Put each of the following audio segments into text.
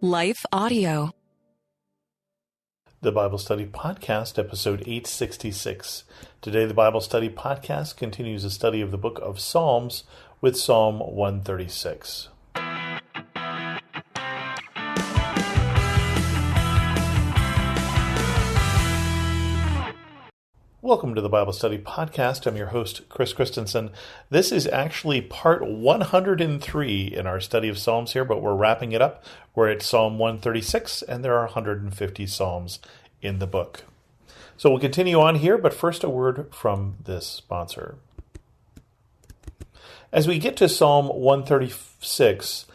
Life Audio. The Bible Study Podcast, episode 866. Today, the Bible Study Podcast continues a study of the book of Psalms with Psalm 136. Welcome to the Bible Study Podcast. I'm your host, Chris Christensen. This is actually part 103 in our study of Psalms here, but we're wrapping it up. We're at Psalm 136, and there are 150 Psalms in the book. So we'll continue on here, but first a word from this sponsor. As we get to Psalm 136,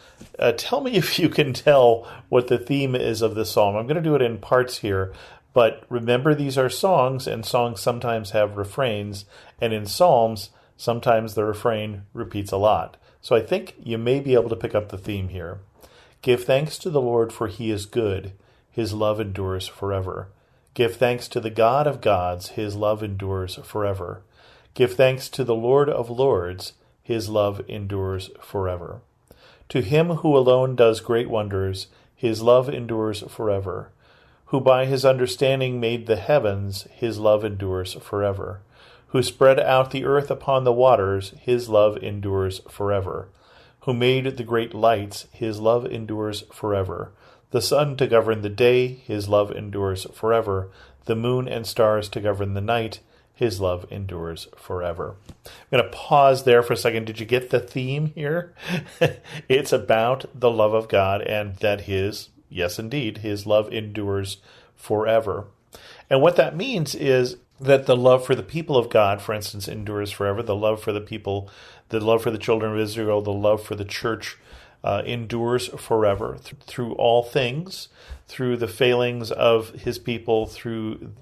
tell me if you can tell what the theme is of this psalm. I'm going to do it in parts here. But remember, these are songs, and songs sometimes have refrains, and in psalms, sometimes the refrain repeats a lot. So I think you may be able to pick up the theme here. Give thanks to the Lord, for he is good. His love endures forever. Give thanks to the God of gods. His love endures forever. Give thanks to the Lord of lords. His love endures forever. To him who alone does great wonders, his love endures forever. Who by his understanding made the heavens, his love endures forever. Who spread out the earth upon the waters, his love endures forever. Who made the great lights, his love endures forever. The sun to govern the day, his love endures forever. The moon and stars to govern the night, his love endures forever. I'm going to pause there for a second. Did you get the theme here? It's about the love of God and that yes, indeed, his love endures forever. And what that means is that the love for the people of God, for instance, endures forever. The love for the people, the love for the children of Israel, the love for the church endures forever through all things, through the failings of his people, through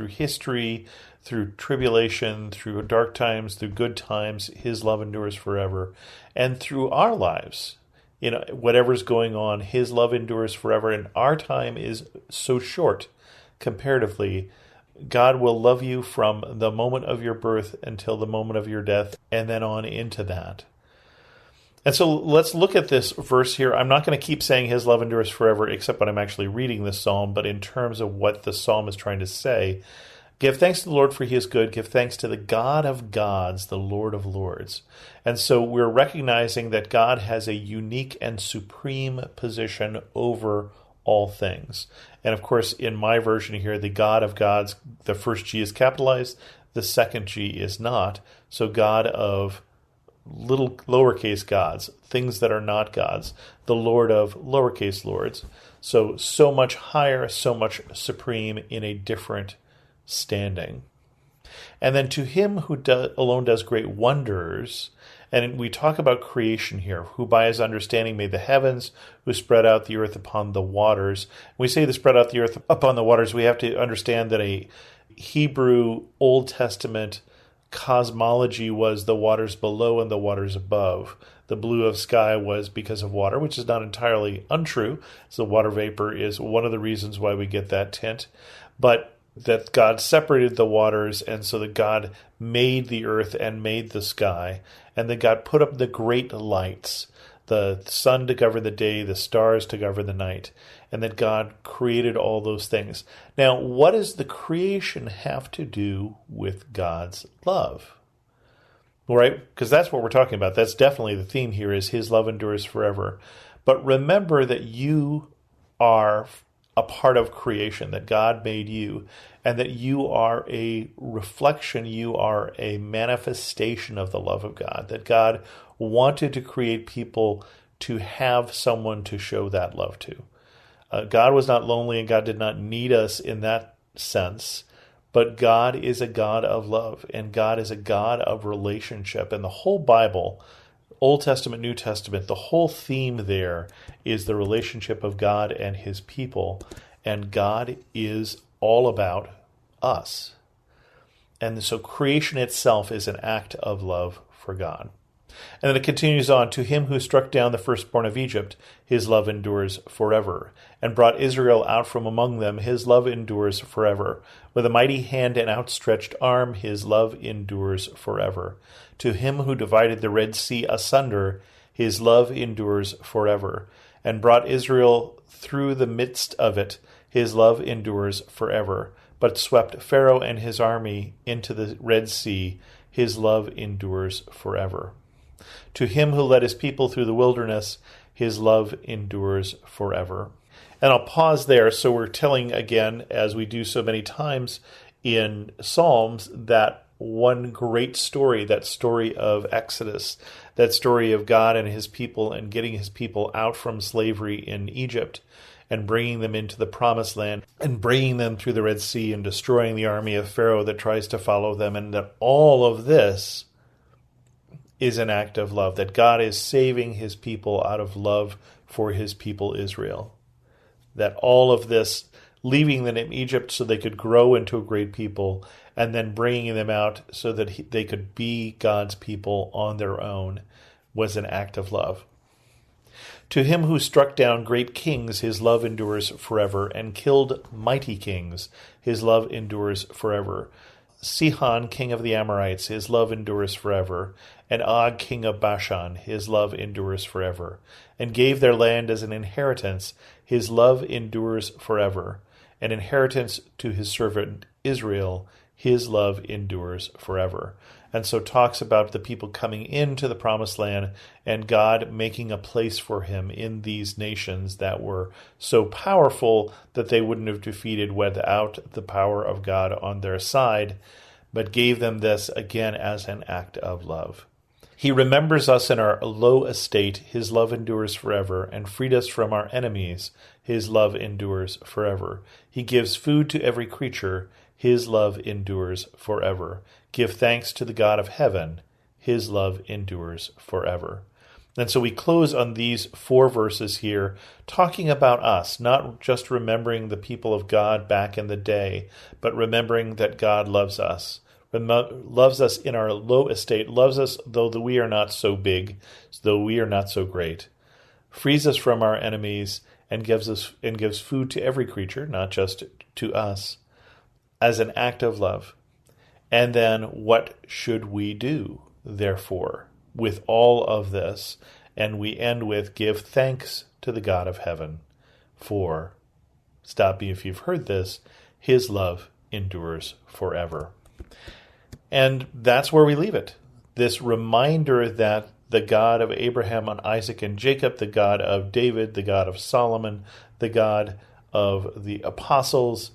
history, through tribulation, through dark times, through good times. His love endures forever. And through our lives, whatever's going on, his love endures forever, and our time is so short comparatively. God will love you from the moment of your birth until the moment of your death, and then on into that. And so let's look at this verse here. I'm not going to keep saying his love endures forever, except when I'm actually reading this psalm, but in terms of what the psalm is trying to say, give thanks to the Lord, for he is good. Give thanks to the God of gods, the Lord of lords. And so we're recognizing that God has a unique and supreme position over all things. And of course, in my version here, the God of gods, the first G is capitalized, the second G is not. So God of little lowercase gods, things that are not gods, the Lord of lowercase lords. So much higher, so much supreme in a different standing. And then to him who alone does great wonders, and we talk about creation here, who by his understanding made the heavens, who spread out the earth upon the waters. When we say to spread out the earth upon the waters, we have to understand that a Hebrew Old Testament cosmology was the waters below and the waters above. The blue of sky was because of water, which is not entirely untrue. So water vapor is one of the reasons why we get that tint. But that God separated the waters, and so that God made the earth and made the sky, and that God put up the great lights, the sun to govern the day, the stars to govern the night, and that God created all those things. Now, what does the creation have to do with God's love? Right? Because that's what we're talking about. That's definitely the theme here, is his love endures forever. But remember that you are a part of creation, that God made you, and that you are a reflection, you are a manifestation of the love of God, that God wanted to create people to have someone to show that love to. God was not lonely, and God did not need us in that sense, but God is a God of love, and God is a God of relationship. And the whole Bible, Old Testament, New Testament, the whole theme there is the relationship of God and his people. And God is all about us. And so creation itself is an act of love for God. And then it continues on, to him who struck down the firstborn of Egypt, his love endures forever, and brought Israel out from among them, his love endures forever. With a mighty hand and outstretched arm, his love endures forever. To him who divided the Red Sea asunder, his love endures forever. And brought Israel through the midst of it, his love endures forever. But swept Pharaoh and his army into the Red Sea, his love endures forever. To him who led his people through the wilderness, his love endures forever. And I'll pause there. So we're telling again, as we do so many times in Psalms, that one great story, that story of Exodus, that story of God and his people and getting his people out from slavery in Egypt and bringing them into the promised land and bringing them through the Red Sea and destroying the army of Pharaoh that tries to follow them, and that all of this is an act of love, that God is saving his people out of love for his people Israel. That all of this, leaving them in Egypt so they could grow into a great people, and then bringing them out so that they could be God's people on their own, was an act of love. To him who struck down great kings, his love endures forever, and killed mighty kings, his love endures forever. Sihon, king of the Amorites, his love endures forever, and Og, king of Bashan, his love endures forever, and gave their land as an inheritance, his love endures forever, an inheritance to his servant Israel, his love endures forever. And so talks about the people coming into the promised land and God making a place for him in these nations that were so powerful that they wouldn't have defeated without the power of God on their side, but gave them this again as an act of love. He remembers us in our low estate, his love endures forever, and freed us from our enemies, his love endures forever. He gives food to every creature, his love endures forever. Give thanks to the God of heaven, his love endures forever. And so we close on these 4 verses here, talking about us, not just remembering the people of God back in the day, but remembering that God loves us. Loves us in our low estate, loves us though we are not so big, though we are not so great, frees us from our enemies, and gives food to every creature, not just to us, as an act of love. And then what should we do, therefore, with all of this? And we end with, give thanks to the God of heaven, for, stop me if you've heard this, his love endures forever. And that's where we leave it. This reminder that the God of Abraham and Isaac and Jacob, the God of David, the God of Solomon, the God of the apostles,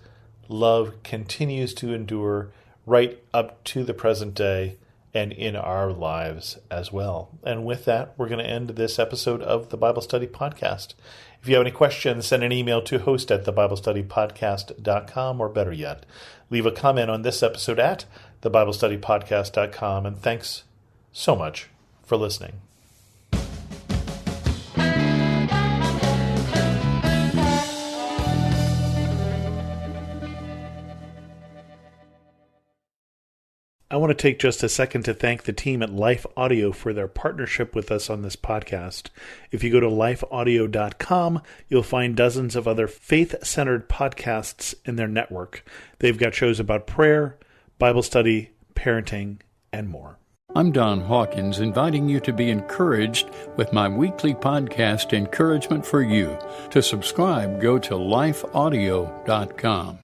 love continues to endure right up to the present day and in our lives as well. And with that, we're going to end this episode of the Bible Study Podcast. If you have any questions, send an email to host@thebiblestudypodcast.com, or better yet, leave a comment on this episode at thebiblestudypodcast.com. And thanks so much for listening. I want to take just a second to thank the team at Life Audio for their partnership with us on this podcast. If you go to lifeaudio.com, you'll find dozens of other faith-centered podcasts in their network. They've got shows about prayer, Bible study, parenting, and more. I'm Don Hawkins, inviting you to be encouraged with my weekly podcast, Encouragement for You. To subscribe, go to lifeaudio.com.